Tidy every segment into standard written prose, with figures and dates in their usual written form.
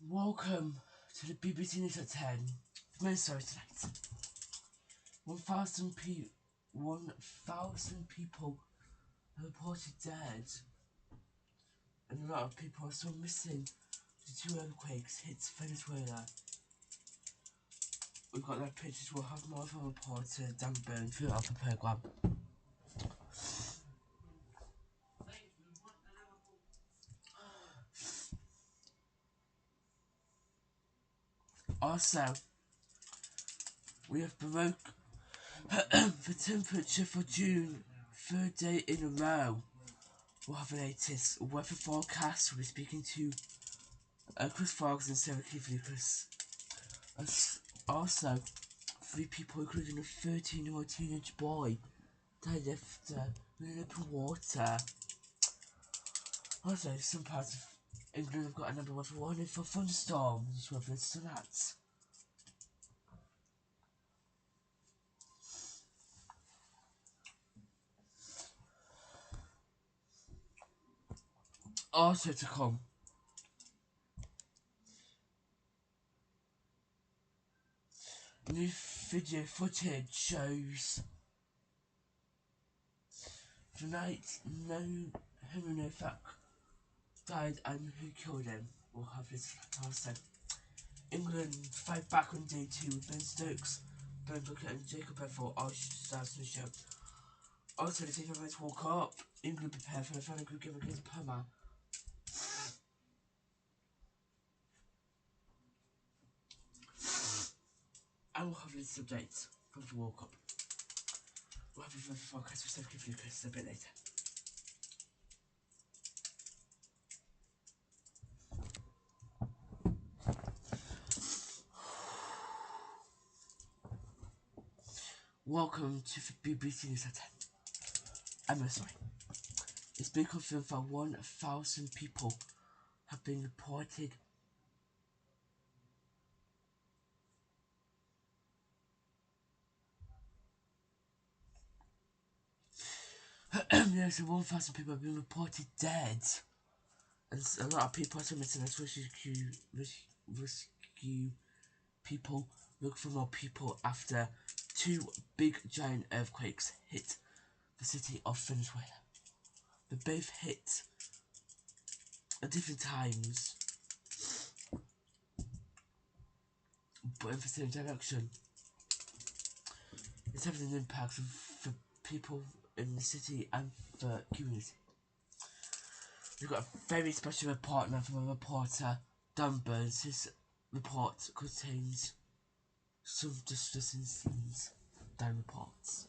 Welcome to the BBC News at 10. Very sorry tonight. 1,000 people are reported dead, and a lot of people are still missing. The two earthquakes hit Venezuela. We've got their pictures. We'll have more of a reporter, Dan Byrne, throughout the programme. Also, we have broke the temperature for June, third day in a row. We'll have the latest weather forecast. We'll be speaking to Chris Fox and Sarah Keith-Lucas. Also, 3 people, including a 13-year-old teenage boy, died after in open water. Also, some parts of England have got another weather warning for thunderstorms, whether it's tonight. Also to come, new video footage shows tonight who we know fact died and who killed him. We'll have this also. England fight back on day 2 with Ben Stokes, Ben Booker and Jacob Ethel all stars in the show. Also, the Taking Rights World Cup, England prepare for the final group game against Panama. And we'll have this update from the World Cup. We'll have a forecast for Steph Lucas a bit later. Welcome to the BBC News at 10. I'm sorry. It's been confirmed that 1,000 people have been reported so 1,000 people have been reported dead, and a lot of people are missing as rescue people look for more people after 2 big giant earthquakes hit the city of Venezuela. They both hit at different times, but in the same direction. It's having an impact for people in the city and the community. We've got a very special report now from a reporter, Dan Burns. His report contains some distressing scenes. Dan reports.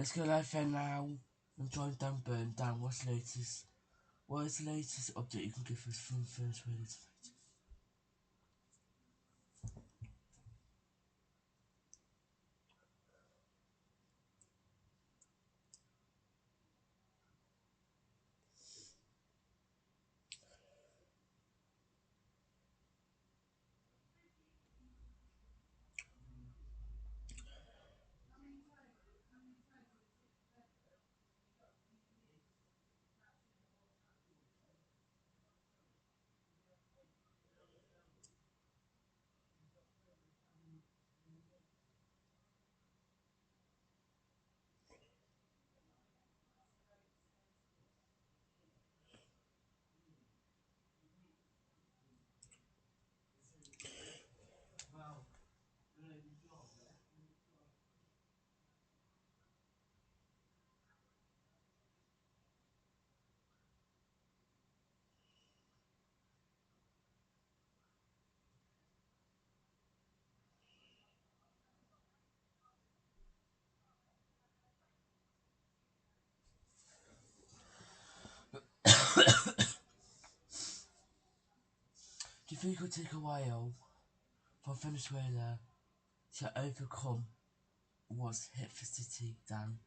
Let's go live there now and join Dan Burn. Dan, what's the latest? What is the latest update you can give us from Venezuela tonight? Do you think it will take a while for Venezuela to overcome what's hit the city, Dan?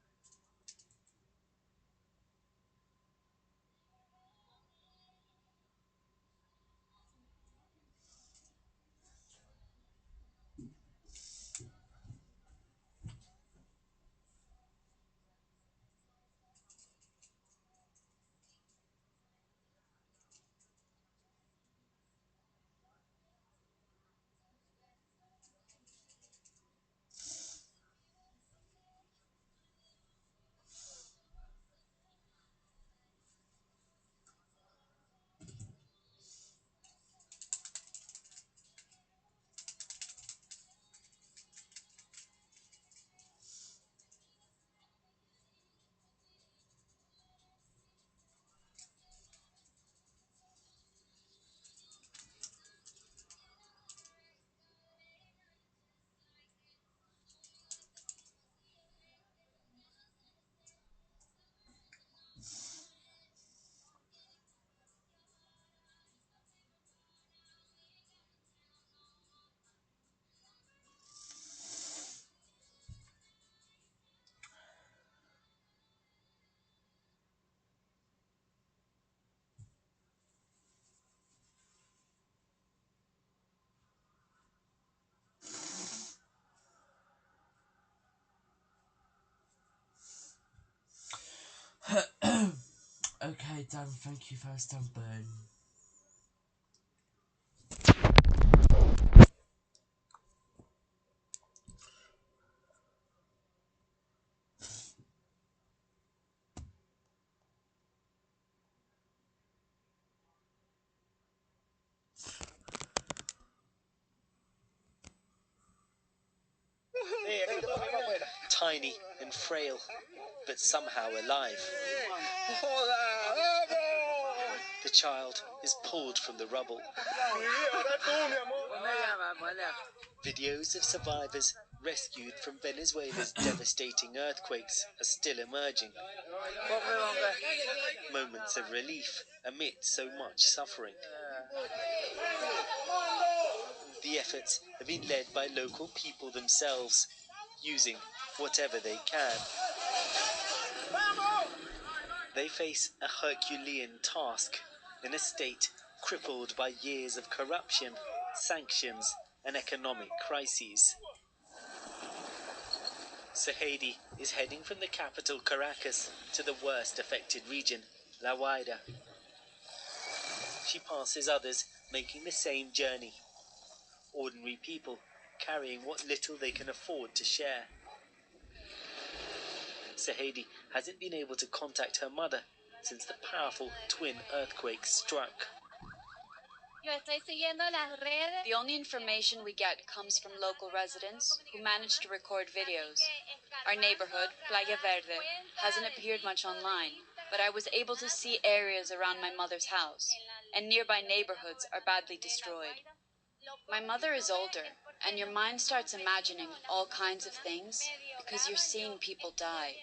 Okay, Dan, thank you for Dan Burn. Tiny and frail, but somehow alive. The child is pulled from the rubble. Videos of survivors rescued from Venezuela's devastating earthquakes are still emerging. Moments of relief amid so much suffering. The efforts have been led by local people themselves, using whatever they can. They face a Herculean task in a state crippled by years of corruption, sanctions, and economic crises. Sahedi is heading from the capital Caracas to the worst affected region, La Guaira. She passes others making the same journey. Ordinary people carrying what little they can afford to share. Sahedi hasn't been able to contact her mother since the powerful twin earthquakes struck. The only information we get comes from local residents who manage to record videos. Our neighborhood, Playa Verde, hasn't appeared much online, but I was able to see areas around my mother's house, and nearby neighborhoods are badly destroyed. My mother is older, and your mind starts imagining all kinds of things because you're seeing people die.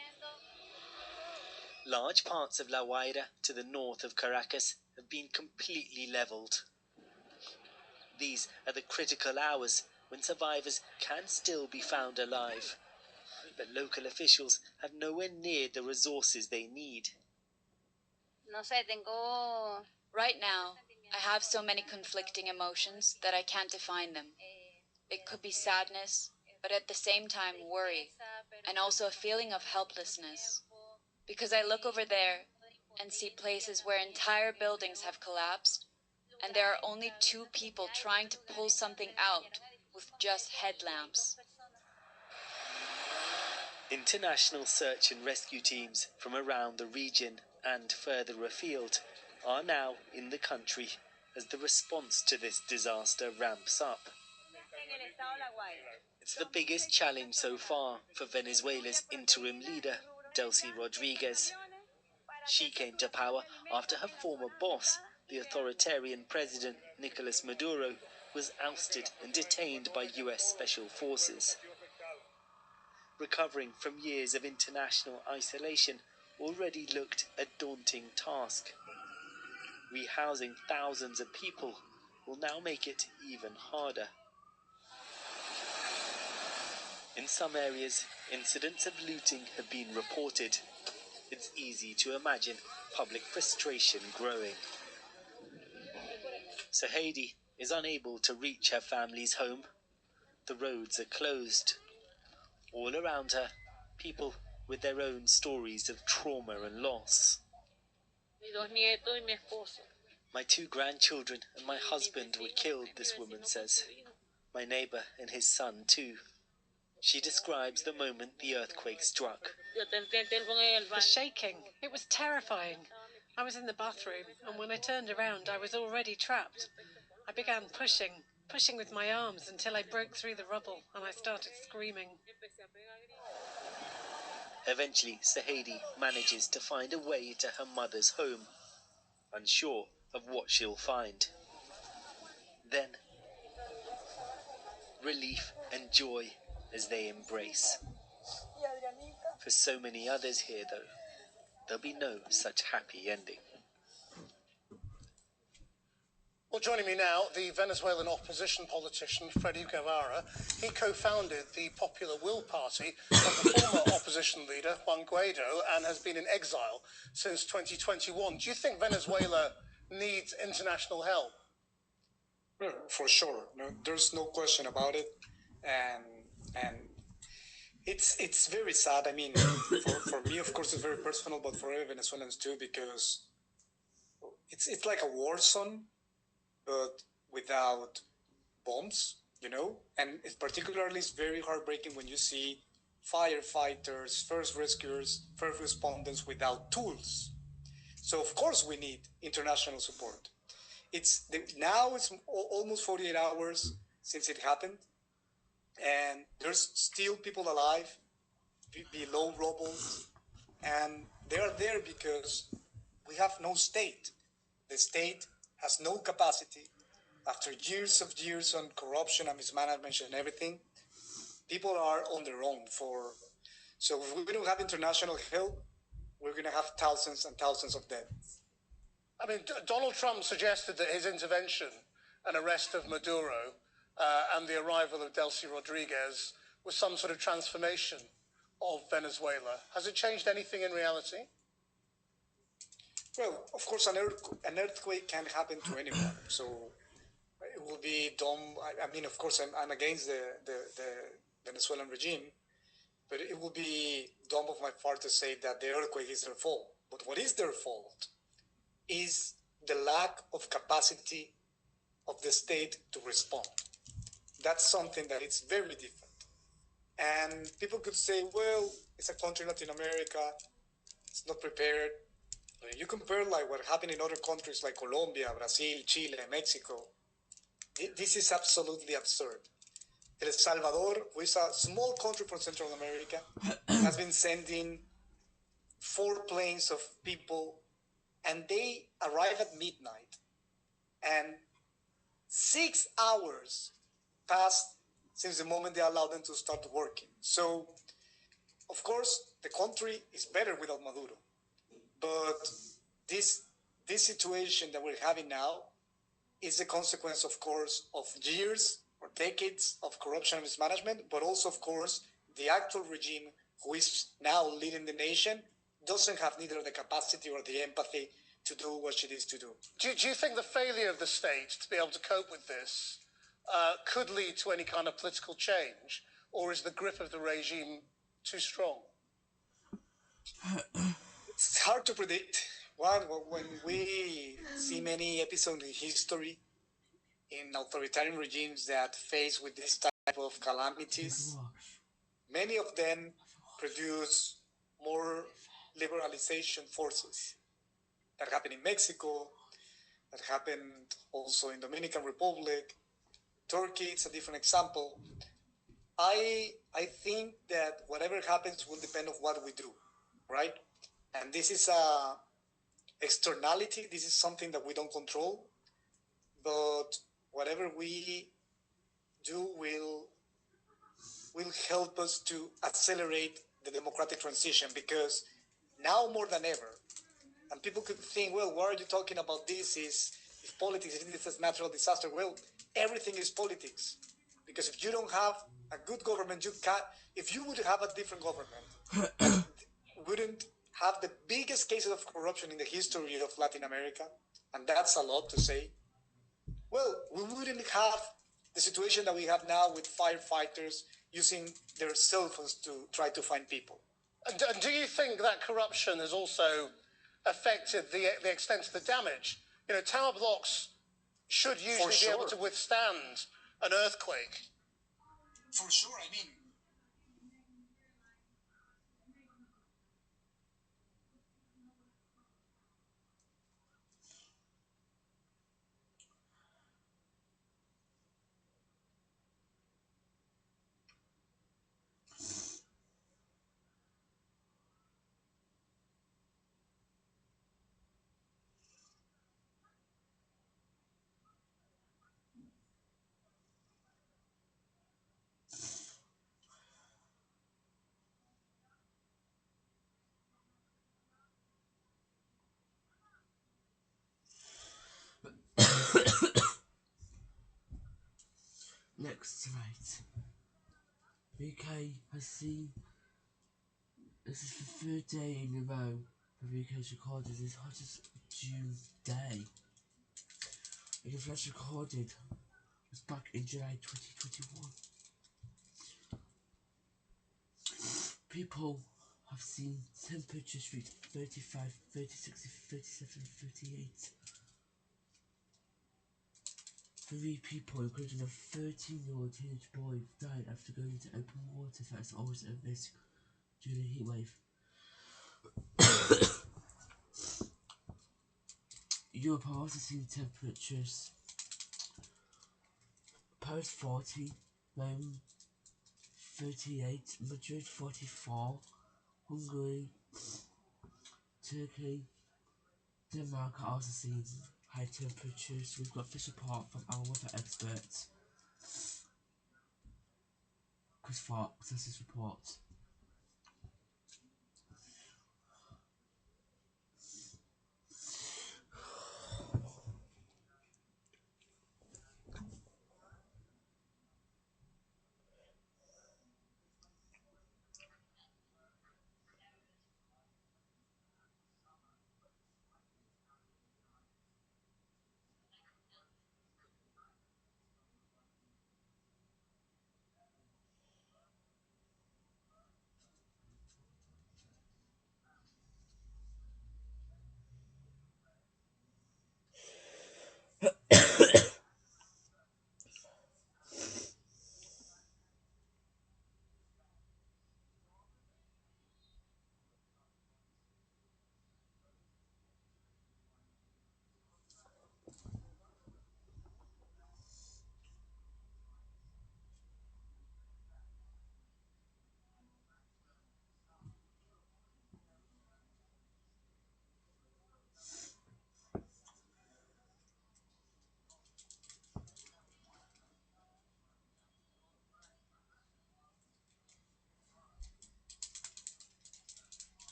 Large parts of La Guaira to the north of Caracas have been completely leveled. These are the critical hours when survivors can still be found alive, but local officials have nowhere near the resources they need. Right now, I have so many conflicting emotions that I can't define them. It could be sadness, but at the same time worry, and also a feeling of helplessness. Because I look over there and see places where entire buildings have collapsed, and there are only two people trying to pull something out with just headlamps. International search and rescue teams from around the region and further afield are now in the country as the response to this disaster ramps up. It's the biggest challenge so far for Venezuela's interim leader, Delcy Rodriguez. She came to power after her former boss, the authoritarian president Nicolas Maduro, was ousted and detained by US special forces. Recovering from years of international isolation already looked a daunting task. Rehousing thousands of people will now make it even harder. In some areas, incidents of looting have been reported. It's easy to imagine public frustration growing. Sahedi is unable to reach her family's home. The roads are closed. All around her, people with their own stories of trauma and loss. My two grandchildren and my husband were killed, this woman says. My neighbor and his son too. She describes the moment the earthquake struck. The shaking. It was terrifying. I was in the bathroom, and when I turned around, I was already trapped. I began pushing with my arms until I broke through the rubble, and I started screaming. Eventually, Sahedi manages to find a way to her mother's home, unsure of what she'll find. Then, relief and joy as they embrace. For so many others here, though, there'll be no such happy ending. Well, joining me now, the Venezuelan opposition politician Freddy Guevara. He co-founded the Popular Will Party of the former opposition leader Juan Guaido and has been in exile since 2021. Do you think Venezuela needs international help? For sure, no, there's no question about it, and it's very sad. I mean, for me, of course, it's very personal, but for other Venezuelans too, because it's like a war zone, but without bombs, you know. And it's particularly it's very heartbreaking when you see firefighters, first rescuers, first responders without tools. So of course we need international support. Now it's almost 48 hours since it happened, and there's still people alive below rubble, and they are there because we have no state. The state has no capacity. After years of years on corruption and mismanagement and everything, people are on their own. So if we don't have international help, we're going to have thousands and thousands of dead. I mean, Donald Trump suggested that his intervention and arrest of Maduro and the arrival of Delcy Rodriguez was some sort of transformation of Venezuela. Has it changed anything in reality? Well, of course, an earthquake can happen to anyone. So it will be dumb. I mean, of course, I'm against the Venezuelan regime, but it will be dumb of my part to say that the earthquake is their fault. But what is their fault is the lack of capacity of the state to respond. That's something that is very different. And people could say, well, it's a country in Latin America, it's not prepared. When you compare like what happened in other countries like Colombia, Brazil, Chile, Mexico, this is absolutely absurd. El Salvador, which is a small country from Central America, has been sending 4 planes of people, and they arrive at midnight, and 6 hours passed since the moment they allowed them to start working. So, of course, the country is better without Maduro. But this this situation that we're having now is a consequence, of course, of years or decades of corruption and mismanagement, but also, of course, the actual regime who is now leading the nation doesn't have neither the capacity or the empathy to do what she needs to do. Do you think the failure of the state to be able to cope with this could lead to any kind of political change, or is the grip of the regime too strong? It's hard to predict. When we see many episodes in history in authoritarian regimes that face with this type of calamities, many of them produce more liberalization forces. That happened in Mexico, that happened also in Dominican Republic. Turkey, it's a different example. I think that whatever happens will depend on what we do, right? And this is a externality. This is something that we don't control, but whatever we do will help us to accelerate the democratic transition, because now more than ever, and people could think, well, why are you talking about this? Is if politics, if this is natural disaster? Well, everything is politics, because if you don't have a good government, you can't. If you would have a different government, that wouldn't have the biggest cases of corruption in the history of Latin America, and that's a lot to say. Well, we wouldn't have the situation that we have now with firefighters using their cell phones to try to find people. And do you think that corruption has also affected the extent of the damage? You know, tower blocks should usually be able to withstand an earthquake. For sure, I mean, Next tonight, UK has seen, this is the third day in a row the UK has recorded its hottest June day. It was last recorded was back in July 2021. People have seen temperatures reach 35, 36, 37, 38. 3 people, including a 13-year-old teenage boy, died after going into open water. That is always a risk during a heat wave. Europe have also seen temperatures Paris 40, Rome 38, Madrid 44, Hungary, Turkey, Denmark are also seeing high temperatures. We've got this report from our weather experts. Chris Fox, that's his report.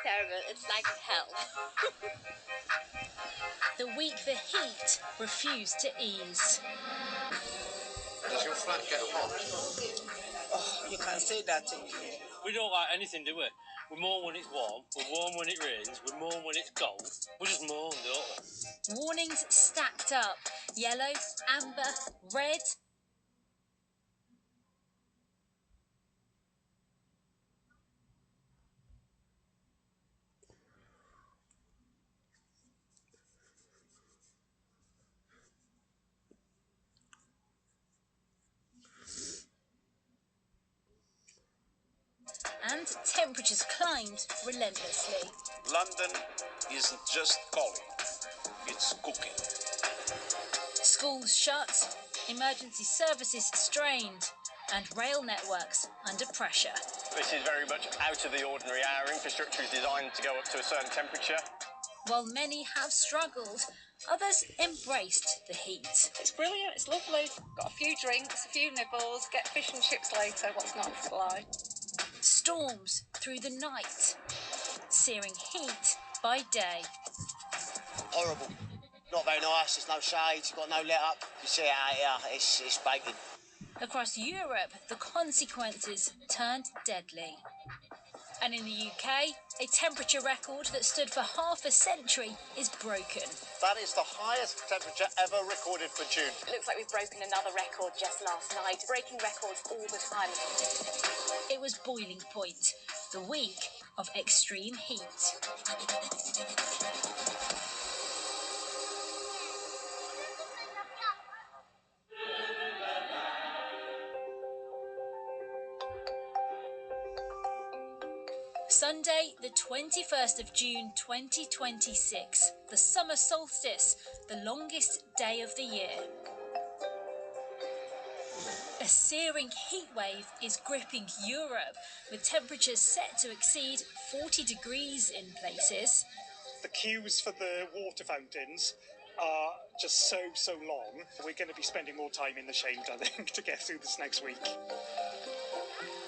terrible. It's like hell. The week the heat refused to ease. Does your flat get hot? Oh, you can't say that. We don't like anything, do we? We mourn when it's warm, we mourn when it rains, we mourn when it's cold. We just mourn, don't we? Warnings stacked up. Yellow, amber, red. And temperatures climbed relentlessly. London isn't just calling, it's cooking. Schools shut, emergency services strained, and rail networks under pressure. This is very much out of the ordinary. Our infrastructure is designed to go up to a certain temperature. While many have struggled, others embraced the heat. It's brilliant, it's lovely. Got a few drinks, a few nibbles, get fish and chips later, what's not to lie. Storms through the night, searing heat by day. Horrible. Not very nice, there's no shade, got no let up. You see it out here, it's baking. Across Europe, the consequences turned deadly. And in the UK, a temperature record that stood for half a century is broken. That is the highest temperature ever recorded for June. It looks like we've broken another record just last night. Breaking records all the time. It was boiling point, the week of extreme heat. Sunday, the 21st of June 2026, the summer solstice, the longest day of the year. A searing heatwave is gripping Europe, with temperatures set to exceed 40 degrees in places. The queues for the water fountains are just so long. We're going to be spending more time in the shade, I think, to get through this next week.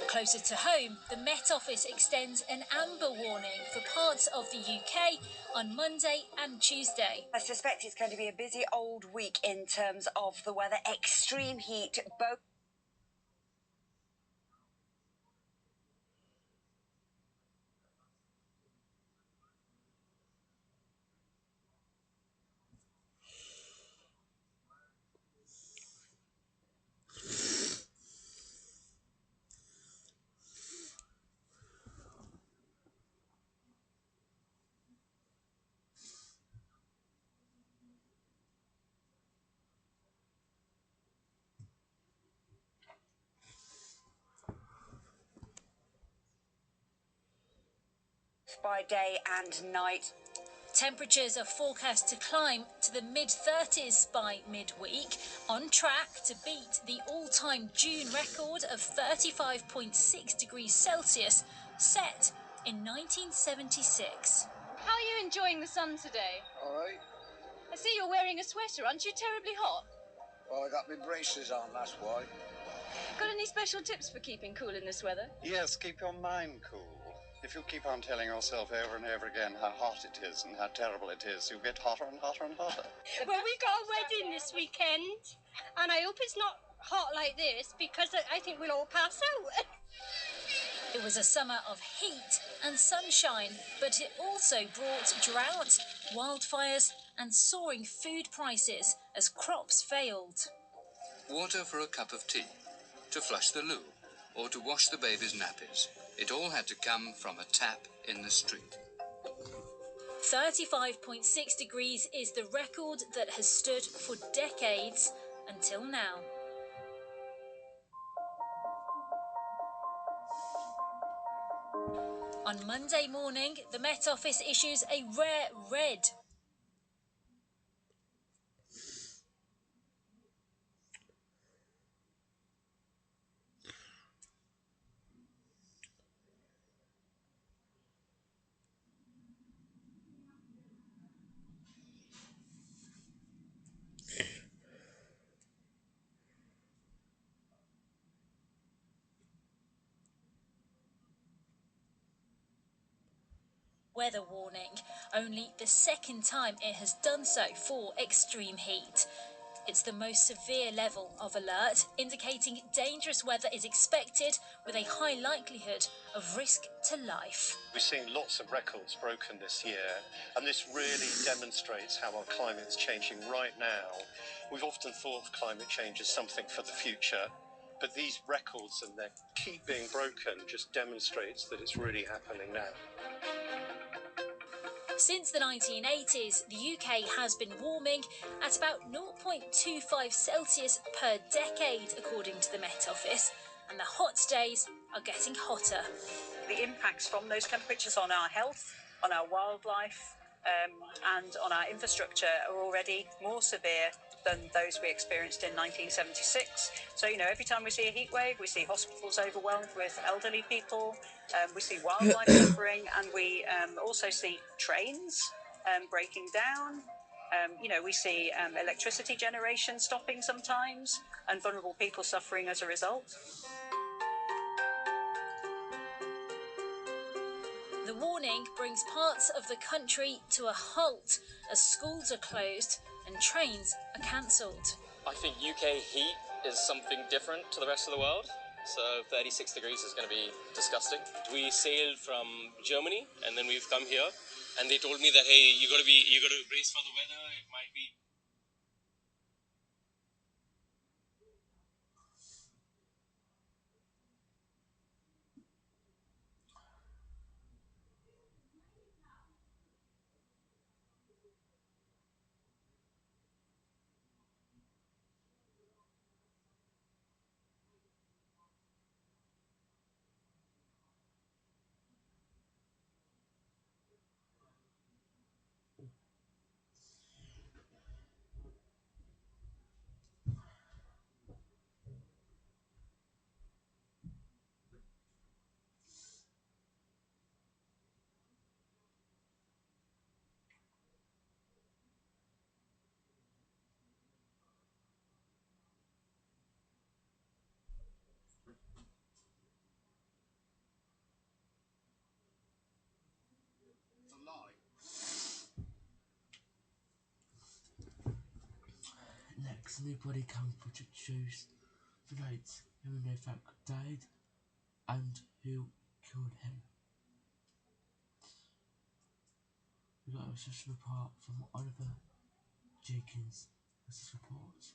Closer to home, the Met Office extends an amber warning for parts of the UK on Monday and Tuesday. I suspect it's going to be a busy old week in terms of the weather. Extreme heat, both. By day and night. Temperatures are forecast to climb to the mid-30s by midweek, on track to beat the all-time June record of 35.6 degrees Celsius, set in 1976. How are you enjoying the sun today? All right. I see you're wearing a sweater. Aren't you terribly hot? Well, I got my braces on, that's why. Got any special tips for keeping cool in this weather? Yes, keep your mind cool. If you keep on telling yourself over and over again how hot it is and how terrible it is, you get hotter and hotter and hotter. Well, we got a wedding this weekend, and I hope it's not hot like this, because I think we'll all pass out. It was a summer of heat and sunshine, but it also brought drought, wildfires and soaring food prices as crops failed. Water for a cup of tea, to flush the loo, or to wash the baby's nappies. It all had to come from a tap in the street. 35.6 degrees is the record that has stood for decades until now. On Monday morning, the Met Office issues a rare red. weather warning, only the second time it has done so for extreme heat. It's the most severe level of alert, indicating dangerous weather is expected with a high likelihood of risk to life. We're seeing lots of records broken this year, and this really demonstrates how our climate is changing right now. We've often thought of climate change as something for the future, but these records and they keep being broken just demonstrates that it's really happening now. Since the 1980s, the UK has been warming at about 0.25 Celsius per decade, according to the Met Office, and the hot days are getting hotter. The impacts from those temperatures on our health, on our wildlife, and on our infrastructure are already more severe than those we experienced in 1976. So, every time we see a heat wave, we see hospitals overwhelmed with elderly people, we see wildlife suffering, and we also see trains breaking down. We see electricity generation stopping sometimes, and vulnerable people suffering as a result. The warning brings parts of the country to a halt as schools are closed and trains are cancelled. I think UK heat is something different to the rest of the world. So 36 degrees is going to be disgusting. We sailed from Germany and then we've come here and they told me that, hey, you got to brace for the weather. It might be. Next, new body cam footage shows the night who in fact died and who killed him. We got a session report from Oliver Jenkins. This is reports.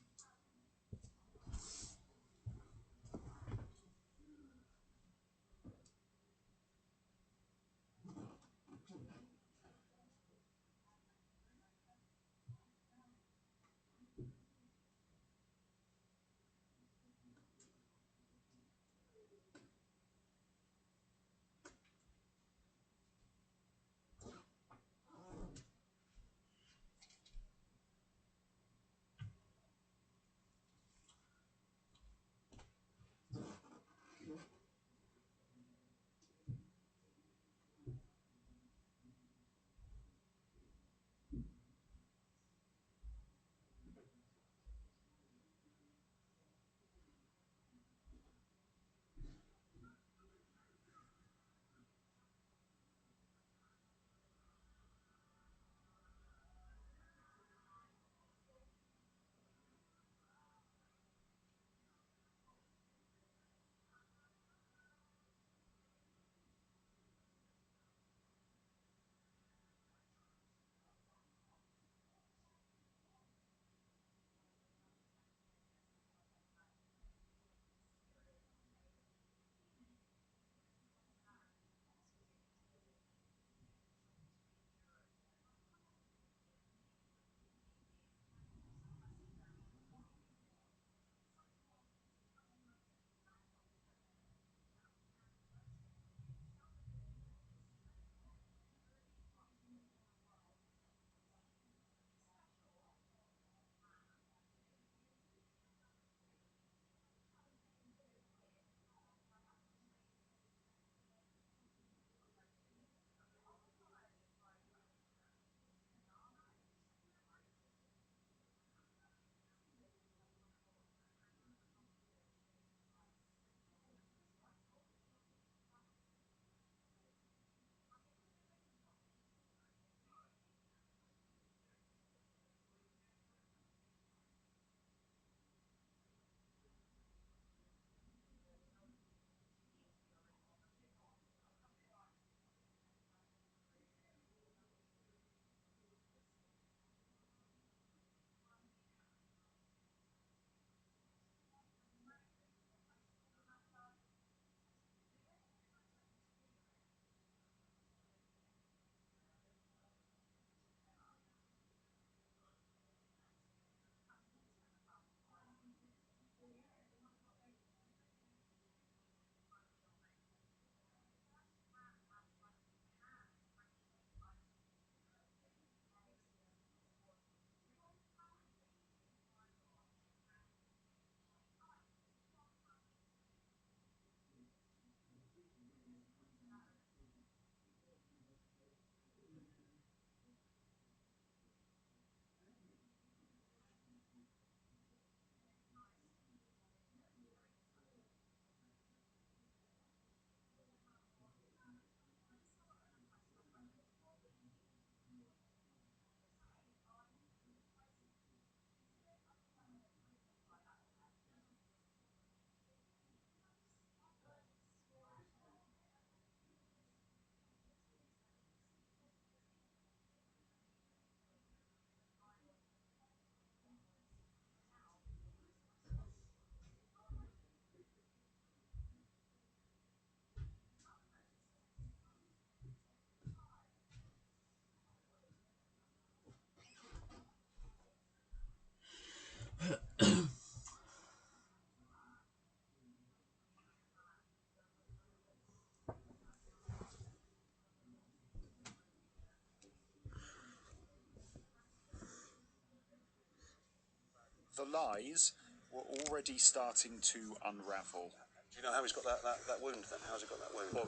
The lies were already starting to unravel. Do you know how he's got that wound then? How's he got that wound? You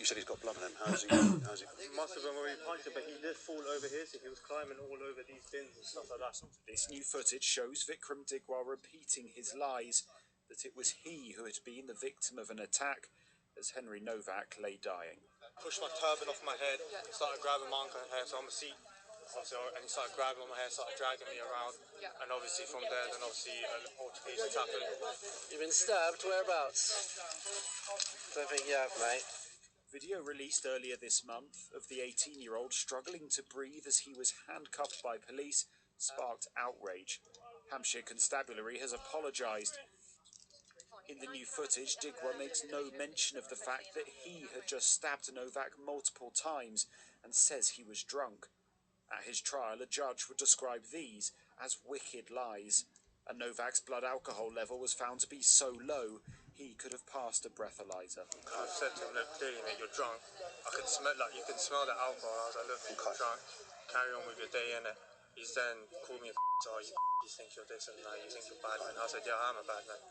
said he's got blood on him. How's he? It must have been where he punched him, but he did fall over here, so he was climbing all over these bins and stuff like that. This new footage shows Vikram Digwar repeating his lies that it was he who had been the victim of an attack as Henry Novak lay dying. Pushed my turban off my head, started grabbing my uncle's hair, so I'm a seat. And he started grabbing on my hair, started dragging me around, and obviously from there, then obviously altercations happened. You've been stabbed? Whereabouts? Don't think you have, mate. Video released earlier this month of the 18-year-old struggling to breathe as he was handcuffed by police sparked outrage. Hampshire Constabulary has apologised. In the new footage, Digwa makes no mention of the fact that he had just stabbed Novak multiple times and says he was drunk. At his trial, a judge would describe these as wicked lies. And Novak's blood alcohol level was found to be so low, he could have passed a breathalyzer. I said to him, look, clearly, mate, you're drunk. I could smell, like, you can smell the alcohol. I was like, look, mate, you're drunk. Carry on with your day, innit? He's then called me a so you think you're this and that, you think you're bad, man. I said, yeah, I'm a bad man.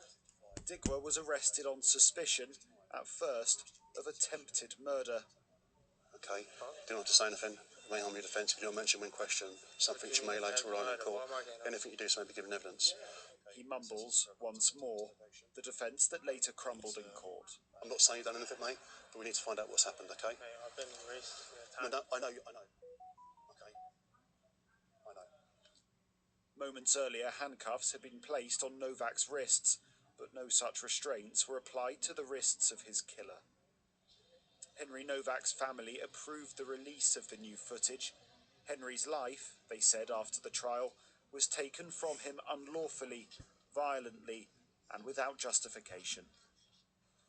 Digwa was arrested on suspicion, at first, of attempted murder. Okay, do not to say anything. May harm your defence if you don't mention when questioned. Something which you may later on in court. Anything you do so may be given evidence. He mumbles once more, the defence that later crumbled in court. I'm not saying you've done anything, mate, but we need to find out what's happened, okay? Mate, I've been racist. I know. Okay. I know. Moments earlier, handcuffs had been placed on Novak's wrists, but no such restraints were applied to the wrists of his killer. Henry Novak's family approved the release of the new footage. Henry's life, they said after the trial, was taken from him unlawfully, violently, and without justification.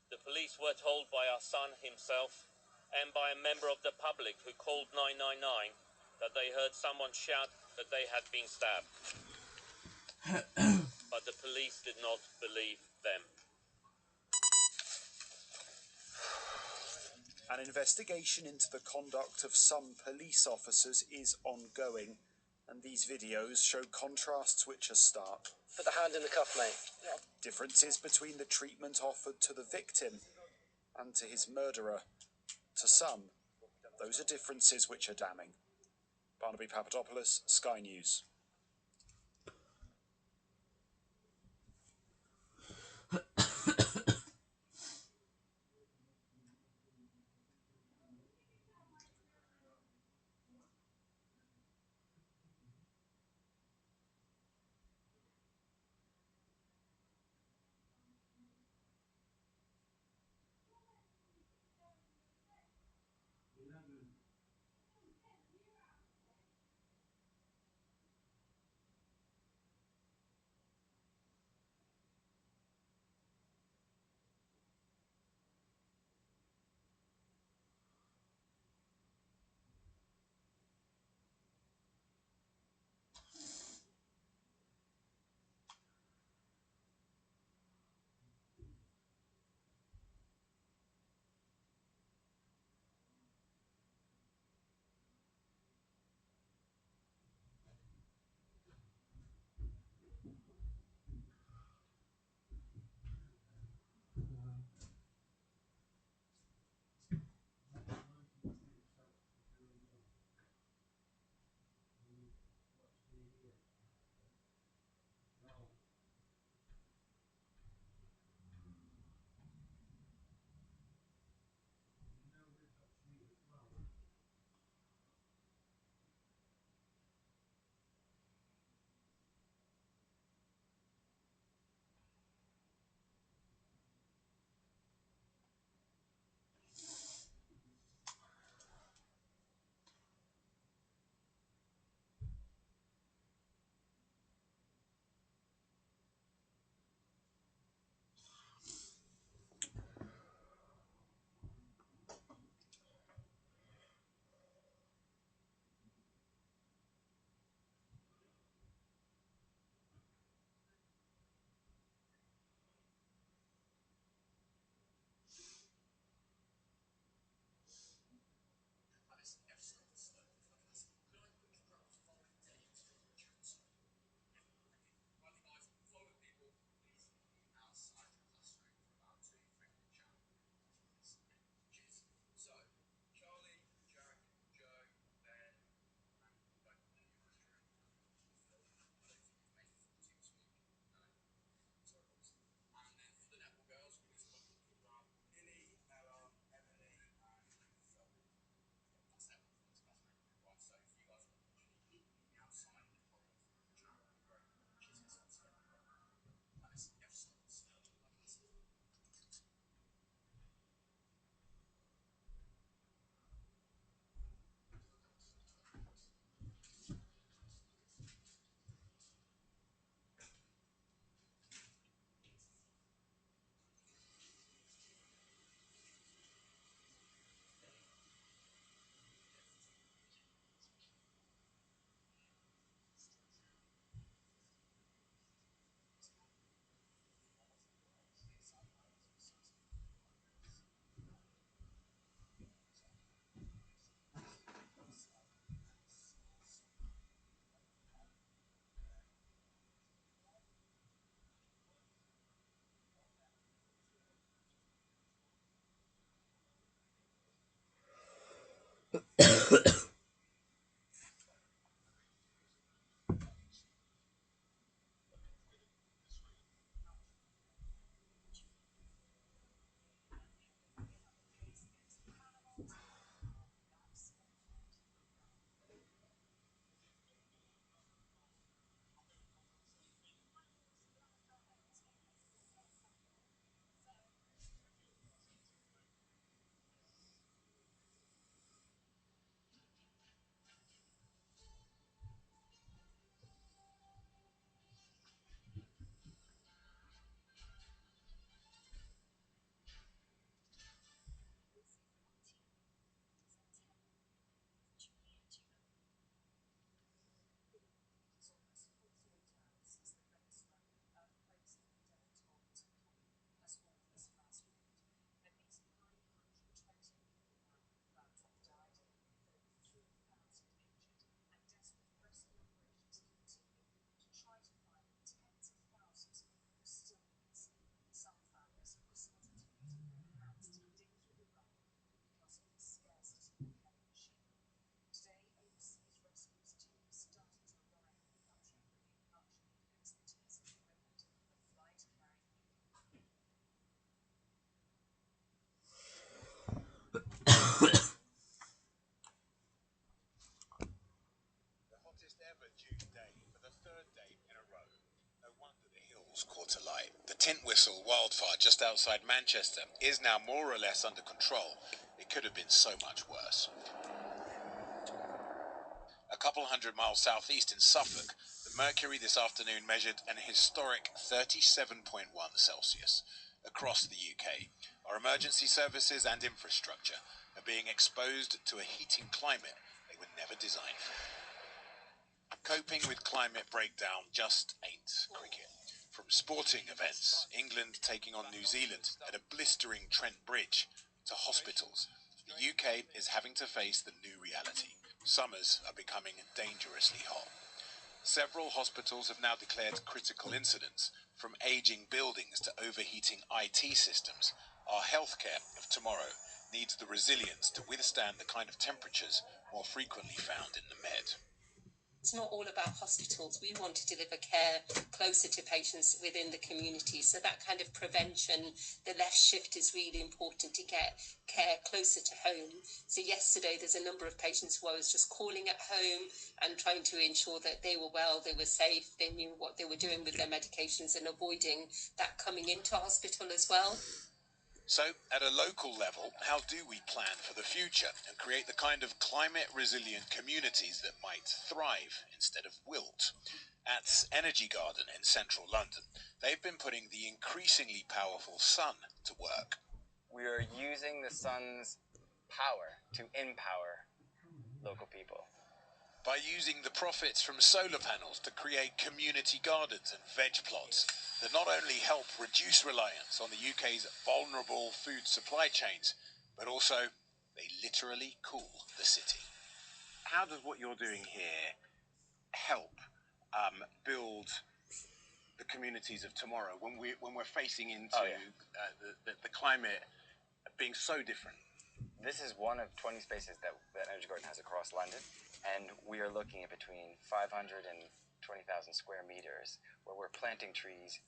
The police were told by our son himself and by a member of the public who called 999 that they heard someone shout that they had been stabbed. But the police did not believe them. An investigation into the conduct of some police officers is ongoing, and these videos show contrasts which are stark. Put the hand in the cuff, mate. Differences between the treatment offered to the victim and to his murderer. To some, those are differences which are damning. Barnaby Papadopoulos, Sky News. hospitals caught to light. The Tintwistle wildfire just outside Manchester is now more or less under control. It could have been so much worse. A couple hundred miles southeast in Suffolk, the mercury this afternoon measured an historic 37.1 Celsius. Across the UK, our emergency services and infrastructure are being exposed to a heating climate they were never designed for. Coping with climate breakdown just ain't cricket. From sporting events, England taking on New Zealand at a blistering Trent Bridge, to hospitals, the UK is having to face the new reality. Summers are becoming dangerously hot. Several hospitals have now declared critical incidents, from aging buildings to overheating IT systems. Our healthcare of tomorrow needs the resilience to withstand the kind of temperatures more frequently found in the Med. It's not all about hospitals. We want to deliver care closer to patients within the community. So that kind of prevention, the left shift is really important to get care closer to home. So yesterday there's a number of patients who I was just calling at home and trying to ensure that they were well, they were safe, they knew what they were doing with their medications and avoiding that coming into hospital as well. So, at a local level, how do we plan for the future and create the kind of climate-resilient communities that might thrive instead of wilt? At Energy Garden in central London, they've been putting the increasingly powerful sun to work. We are using the sun's power to empower local people. By using the profits from solar panels to create community gardens and veg plots that not only help reduce reliance on the UK's vulnerable food supply chains, but also they literally cool the city. How does what you're doing here help build the communities of tomorrow when we're facing into the climate being so different? This is one of 20 spaces that Energy Garden has across London, and we are looking at between 500 and 20,000 square meters where we're planting trees,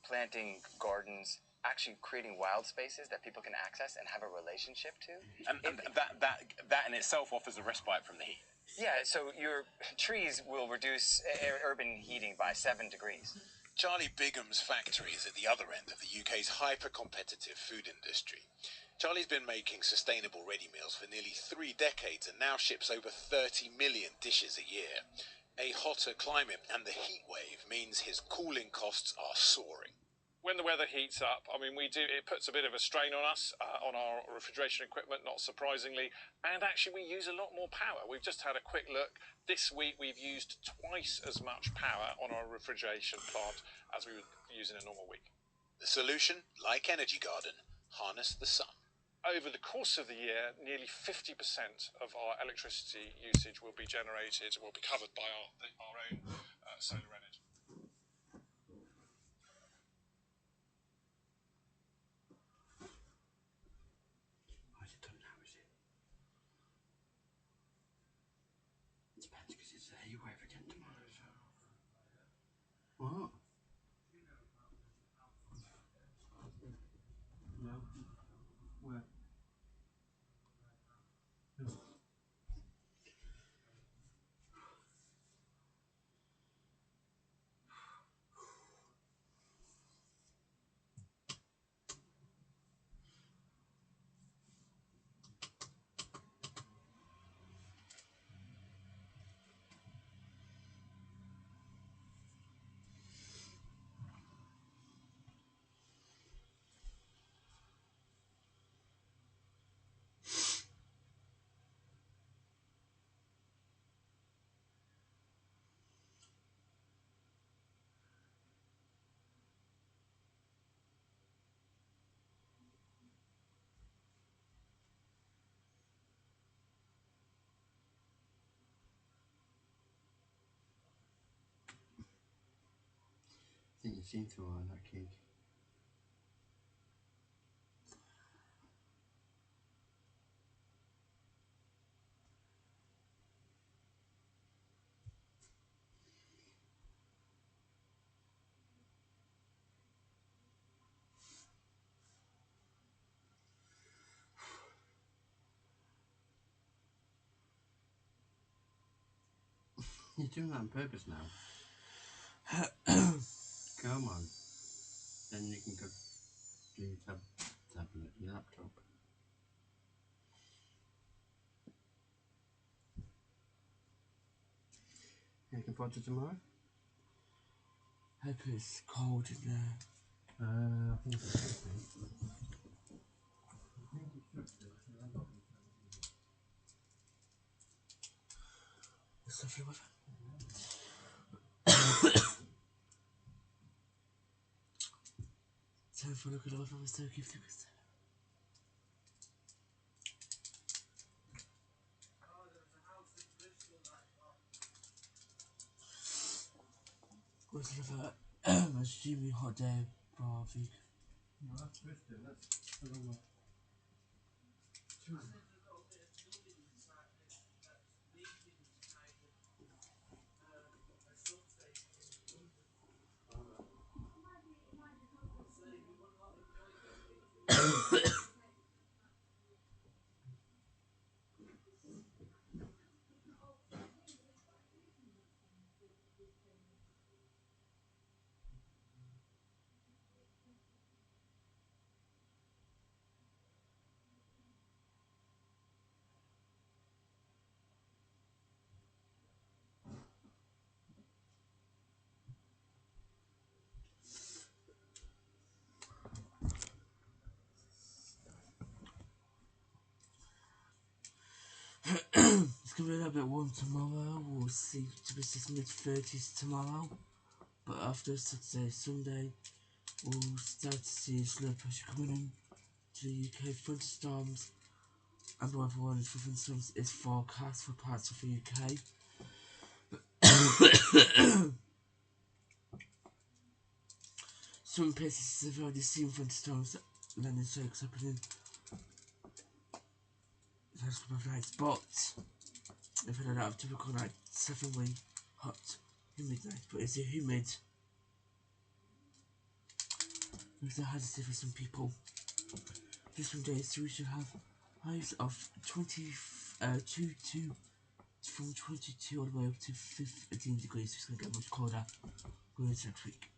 planting gardens, actually creating wild spaces that people can access and have a relationship to. And that in itself offers a respite from the heat. Yeah, so your trees will reduce urban heating by 7 degrees. Charlie Bigham's factory is at the other end of the UK's hyper-competitive food industry. Charlie's been making sustainable ready meals for nearly 3 decades and now ships over 30 million dishes a year. A hotter climate and the heat wave means his cooling costs are soaring. When the weather heats up, it puts a bit of a strain on us, on our refrigeration equipment, not surprisingly, and actually we use a lot more power. We've just had a quick look. This week we've used twice as much power on our refrigeration plant as we would use in a normal week. The solution, like Energy Garden, harness the sun. Over the course of the year, nearly 50% of our electricity usage will be covered by our own solar energy. Why's it done now, is it? It depends because it's a heat wave again tomorrow, so... What? No. Where? No. I think you've seen through all that cake. You're doing that on purpose now. Come on. Then you can go do your tablet, your laptop. Looking forward to tomorrow? Hope it's cold in there. I think it should be. What's up with Time for a look at all of us, so keep it. What's it about? A streaming hot day for a week. No, that's Thursday, that's a long one. It's gonna be a little bit warm tomorrow. We'll see temperatures mid-30s tomorrow. But after Saturday, Sunday, we'll start to see slow pressure coming in to the UK. Thunderstorms and weather warnings for thunderstorms is forecast for parts of the UK. Some places have already seen thunderstorms, landing strikes happening the last couple of nights, but they've had a lot of typical night, 7-week, hot, humid night, but it's a humid. It's a hazard for some people. Just some days, so we should have highs of 22 from 22 all the way up to 15 degrees. It's going to get much colder going into next week.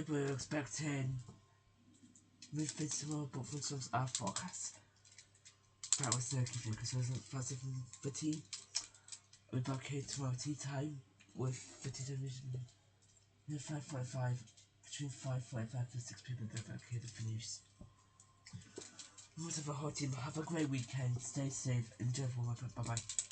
We're expecting mid-30s tomorrow, but thunderstorms are forecast. That was the key thing, because I was at 5:15. I'll be back here tomorrow tea time with the tea television. 5:45, between 5:45 and 6 people go back here for news. Whatever hot team, have a great weekend, stay safe, enjoy the warm up, bye bye.